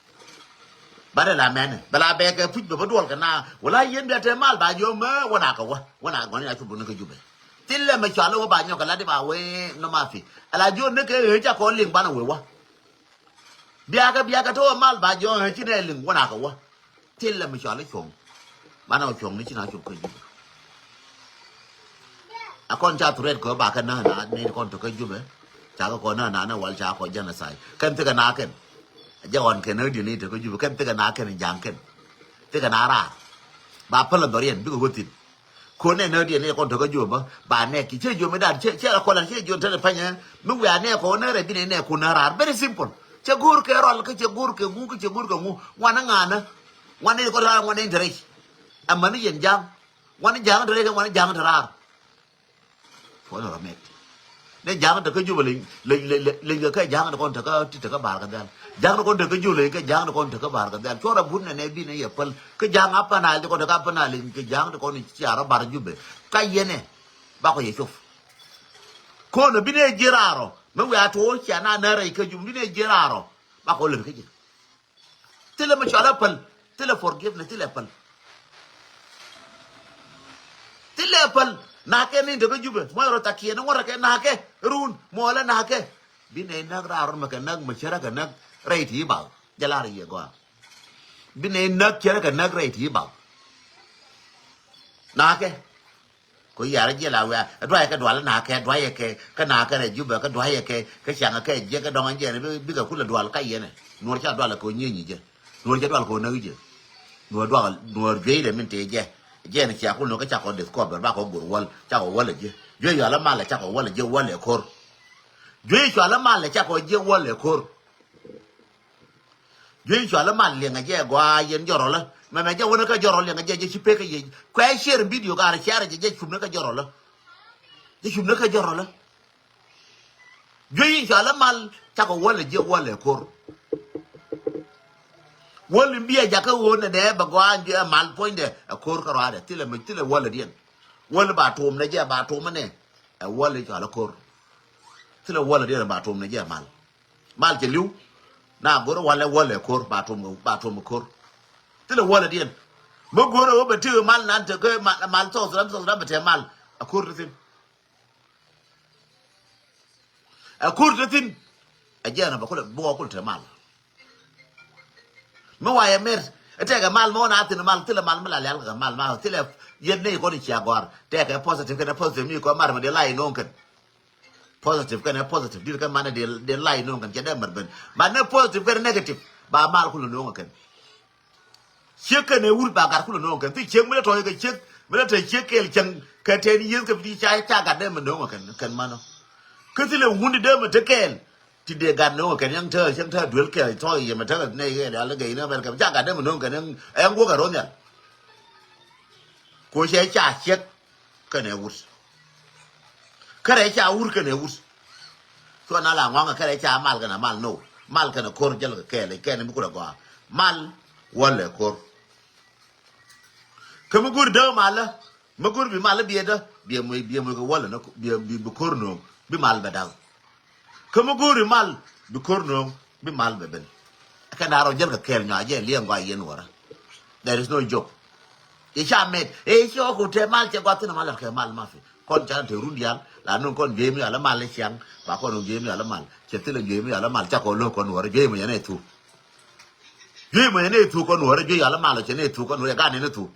bara la mene bala be ke fuj be dol kana wala yende te mal ba yo ma wana ka wana ngoni na tubu nka jube tille me chalo ba nyo kala de ba we no ma fi ala jo ne ke he ja ko ling bana we wa biya ka to mal ba jo he chi ne ling wana ka wa tille me chalo chong bana chong ni chi na chong ko jube a kon cha turet ko ba ka na ne kon to ka jube cha ko na wal cha ko jana sai kan te ka na ken Jawan ke nerdi ni to ko jubu kan tega na ken jangken tega na ra ba pala dorien bi ko gotin ko ne nerdi ni ko to ko jubu ba ne ki che jubu da che ko lan che jubu tele panya mu ya ne ko ne re bi ne ko na ra very simple che gur ke rol ke che gur ke ngu wana ngana wana ko ra wana ndere amma ni yen jang wana jang ndere wana jang ra ko no me ne jang to ko jubu ling ke jang ko to ko ba kan jang nó con được cái du lịch cái jang nó con được cái bar cái cho ra bún này bi này yapal cái jang apa na cho con được apa na lên cái jang nó con chỉ ara bar jube cái gì này ba có gì chụp con bi này giraro mà we ato chỉ na na rai cái jum bi này giraro ba có lên cái gì tele mà cho apple tele forgive tele apple na cái này được cái jube mà rồi ta kia nó ngora cái na cái run mo la na cái bi này na ra mà cái mà chera cái na rai thì bảo jala ri go bin ne nak kira ka nak rai thì bảo na ke ko ya ra jela wa dwa ka dwa na ke dwa ke na ka re juba ka dwa ke changa ke je ka dong je bi ka kula dwa ka ye ne no cha dwa ko nyi je no cha dwa ko na je no dwa no je le min te je ne cha ko no ka cha ko de ko ba ko bur wal cha ko wal je ya la ma la cha ko wal je wal ko je cha la ma la cha ko je wal ko Duyên cho là màn liền ngay qua yên cho rồi mà cho nó cái cho rồi liền ngay chỉ biết cái gì quay share video cả share chỉ chụp nó cái cho rồi chỉ chụp nó cái cho rồi Duyên cho là màn chắc có quên là chưa quên là cô quên liền bia chắc cái quên là để bà qua anh màn point để cô cái rồi đấy mình là quên là điên quên là bà thùm này chứ bà thùm này quên là cho là cô tức là quên là điên là bà thùm này chứ màn chỉ lưu na goro wale kor batum kor tile wala dien mo goro wo betu mal nan te ko mal to so bete mal akor tin ajana ba ko bo ko te mal mo waye mer ete ga mal mo na tin mal tile mal mala ga mal ma tile yen ne ko ni cha gor te ga positive ka positive ni ko mar ma de lai non kan positive kan positive dir kan mana de lie no kan jada marben mana positive kan negative ba mal ku no kan cheke ne wul ba gar ku no kan ti chek mele to ga chek mele te chek el chen ka te ni yin ka di cha ga de man no kan mano ka ti le wundi de ma te kel ti de ga no kan yang thơ duel ke to ye ma thơ ne ge da le ge no ba ka cha ga de man no kan em go ga ro nya ko che cha chek ka ne wul kare cha ur ke ne us so na la ngwa kare cha mal kana mal no mal kana kor jel ke ne mu ko ga mal wala kor ke mu gur da mal mu gur bi mal bi da bi mu ko wala no bi kor no bi mal ba da ke mu gur mal bi kor no bi mal ba ben kana ro jel ke nya je li ngwa yen wara there is no joke e cha met e cho ko te mal che gwa tin mal ke mal ma fi con cha te rundial la non con game ala mal le chiang ba con game ala mal che te le game ala mal cha ko lo con wor game ya ne tu con wor je ala mal che ne tu con wor ga ne tu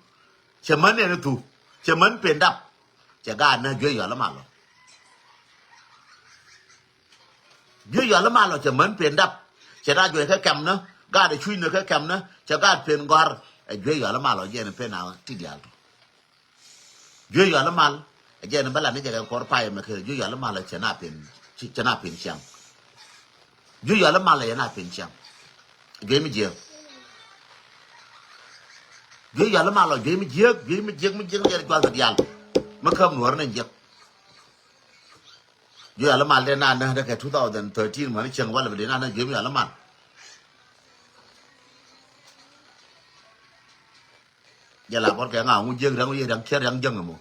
che man ne tu che man pen dap che ga na je ala mal je ala mal che man pen dap che da je ka kam na ga de chui ne ka kam na che ga pen gor je ala mal je ne pen na ti dial je ala mal je ne bala ne je ko pa me ke ju ya la mala chana pin chiang ju ya la mala ya na pin chiang ge mi je ju ya la mala ge mi je ya kwa ga dial ma kam nuor ne je อยู่อัลมันเดนานนะได้แค่2013เหมือนเชียงวันเลยเดนานนะอยู่อัลมันอย่าหลับวันแกงงูเยอะรังเยอะรังเชื่อรังยังมั้ง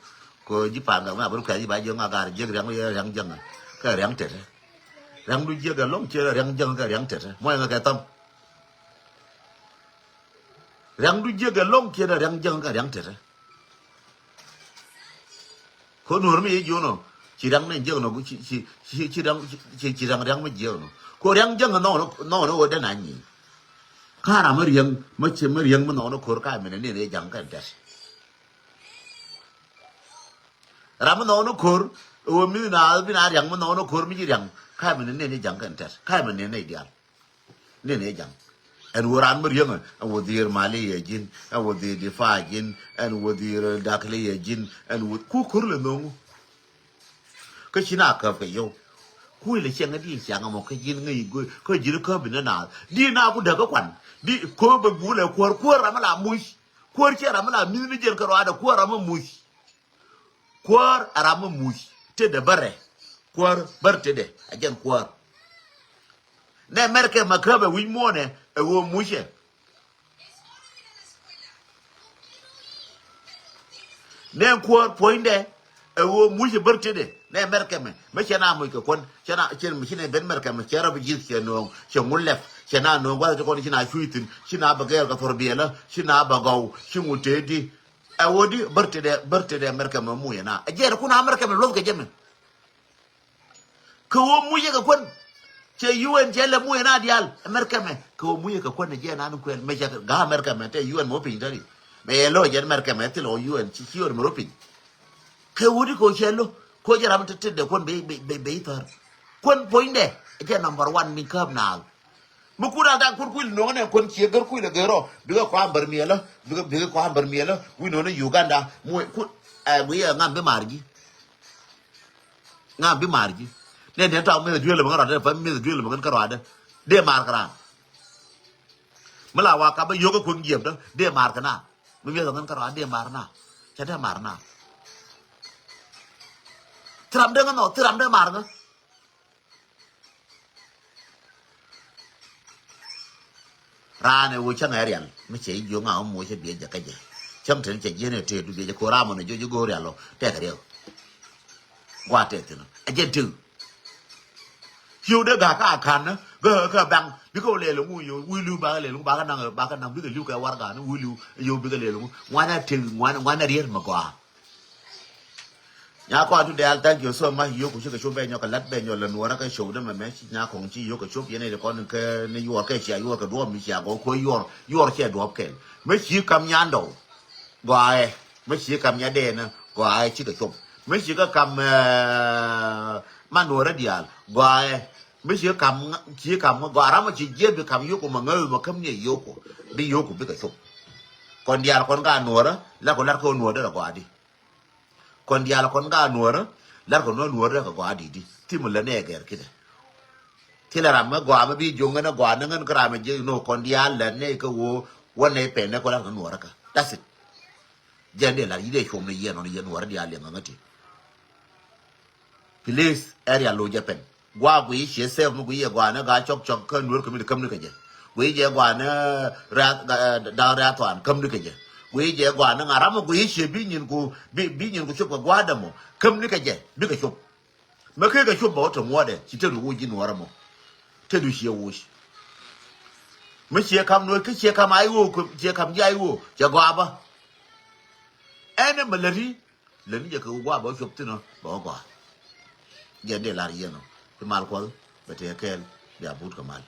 ก็ญี่ปุ่นกับมาบริการที่ไปยังอาการเยอะรังเยอะรังยังก็รังเจ็ดรังดูเยอะกันล้มเชื่อรังยังก็รังเจ็ดมั่วยังก็ต้มรังดูเยอะกันล้มเชื่อรังยังก็รังเจ็ดคนหัวไม่เยอะเนาะชีรังเนี่ยเยอะเนาะชีรังรังไม่เยอะเนาะคนรังยังก็น้องว่าได้ไหนนี่ข้ารามาเรียงไม่ใช่มาเรียงมันน้องคนใกล้มันเนี่ยเนี่ยยังกันแต่รามันน้องคนโอ้มีนาบินายังมันน้องคนไม่ใช่ยังข้ามันเนี่ยเนี่ยยังกันแต่ข้ามันเนี่ยเนี่ยเดียร์เนี่ยเนี่ยยังอันวัวรันมาเรียงอันวัวดีร์มาเลยจินอันวัวดีดิฟ้าจินอันวัวดีร์ดักเลยจินอันวัวคู่คนเลยน้องก็ชินากับกันโยคุยเลยเชียงกันดีเสียงมองก็ยินไงก็ยินก็เป็นนาดีนากูเด็กก็ควันดีควรไปบูเลยควรรามาละมุยควรเชื่อรามาละมีนี่เจนกระวาดควรรามามุยควรรามามุยเทเดบร์เร่ควรเบอร์เทเดอาจารย์ควรเนี่ยเมื่อกี้มาเข้าไปวิ่งมัวเนี่ยวัวมุยเนี่ยควรพูดเดวัวมุยเบอร์เทเดเนี่ยเมื่อกี้ไม่ใช่น้ามุยกับคนใช่น้าเช่นไม่ใช่เนี่ยเป็นเมื่อกี้ไม่ใช่เราไปยิงเสียนงเสียงมุลเลฟเช่นนั้นน้องว่าจะคนที่น่าช่วยถึงที่น่าบังเกิดกับทอร์เบียละที่น่าบังเกาที่มุเตดีวัวดีเบอร์เทเดเมื่อกี้มันมุยนะเจ้าคุณน้าเมื่อกี้มันล้มกันยังไงคือวัวมุยกับคนเชื่อยูเอ็นเจ้าละมุยนะเดียลเมื่อกี้มันคือวัวมุยกับคนเนี่ยเจ้านั่นคุยไม่ใช่ก้าเมื่อกี้มันแต่ยูเอ็นมั่วปิงได้ดิไม่เล่าเจ้าเมื่อกี้มันที่เรายูเอ็นที่ยูเอ็นมั่วปิงคือวัวที่เขาเชื่อลูกเขาจะทำติดเด็กคนเบย์เตอร์คนพูดเด้เจ้า number one มีครับนามุกุราดังคุณคุยน้องเนี่ยคนเชียร์กันคุยเลยเกอร์เดือดความบารมีละเดือดความบารมีละวินโนเนี่ยยูกันดามวยคุณวิงานเบมาร์จีงานเบมาร์จีเนี่ยเนี่ยต้องไม่ได้ด้วยเลยมันก็รอดได้ฟังไม่ได้ด้วยเลยมันก็รอดได้เดี๋ยวมาร์กันนะเมื่อลาวากับไปยกกับคนเหยียบนะเดี๋ยวมาร์กันนะไม่มีตรงนั้นก็รอดเดี๋ยวมาร์นะจะได้มาร์นะทำได้กันหนอทำได้มาร์นะร้านเนี่ยวุ้ยช่างอะไรอย่างไม่ใช่ยุ่งเอาหมูใช่เบียร์จะกันยังช่างถึงจะยืนเนี่ยเทดูเบียร์จะโครามันเนี่ยยุ่งกูเรียนหรอแต่ก็เดียวว่าแต่ถึงไอ้เจ้าถึงอยู่เด็กกะอาคารนะก็แบ่งบิ๊กโอเล่ลงอยู่วิลูบาเล่ลงบากันนั่งบิ๊กลิวกับวาร์กันวิลูอยู่บิ๊กเล่ลงวันนั้นถึงวันนั้นเรียนมากว่ายาก็ทุกเดือน thank you so much ยกช่วยกับช่วยเบนยกลัดเบนยกละนัวแล้วก็โชว์ได้ไหมยาของจียกกับช่วยยันในเด็กคนนึงแค่ในยัวแค่เชียยัวกับรวมมีเชียก็คุยยัวแค่รวมแค่ไม่ชี้กำยันดอกกว่าไม่ชี้กำยันเด่นนะกว่าชี้กับชมไม่ชี้ก็กำมันนัวระเดียลกว่าไม่ชี้กำกว่าเราไม่ชี้เยี่ยมไปกำยกมาเงยมาคำเนี่ยยกไปกับชมคนเดียวคนก็นัวแล้วคนรักคนนัวได้หรอกว่าดิคนเดียวละคนก็นัวนะแล้วคนนัวเรื่องก็กว่าดีที่มันละแน่แก่คิดที่ละรำเมื่อกว่าไม่พี่จงกันนะกว่านั่งกันกระไรมันเยอะโน่คนเดียวละเนี่ยก็วัววันไหนเป็นนะคนละคนนัวรักกันthat's it ยันเดี๋ยวละยี่เดียชมในเย็นนอนเย็นนัวเดียวเลี้ยงกันที please area โลจะเป็นว่ากูยี่เสียเซลล์มึงกูยี่กว่านะกาชกกันนัวก็ไม่ได้คำนึกกันเจกูยี่กว่านะดาวราถอนคำนึกกันเจกูยี่กว่านะงารามึงกูยี่เสียบินกูชกกับกว่าดมั้งคำนึกกันเจบิกชกเมื่อคืนก็ชกบอกถึงว่าเด้ที่เธอรู้ยินว่ามั้งเธอดูเชียวไม่เชียร์คำนัวคือเชียร์คำไอ้วูเชียร์คำยัยวูจะกว่าปะเอ็นมันเลยนี่จะคือว่าบอกชกที่เนาะบอกกว่าเย็นเดี๋ยวลาเย็นเนาะเป็นมาลควอลไปเทเคลเดี๋ยวพูดกับมัน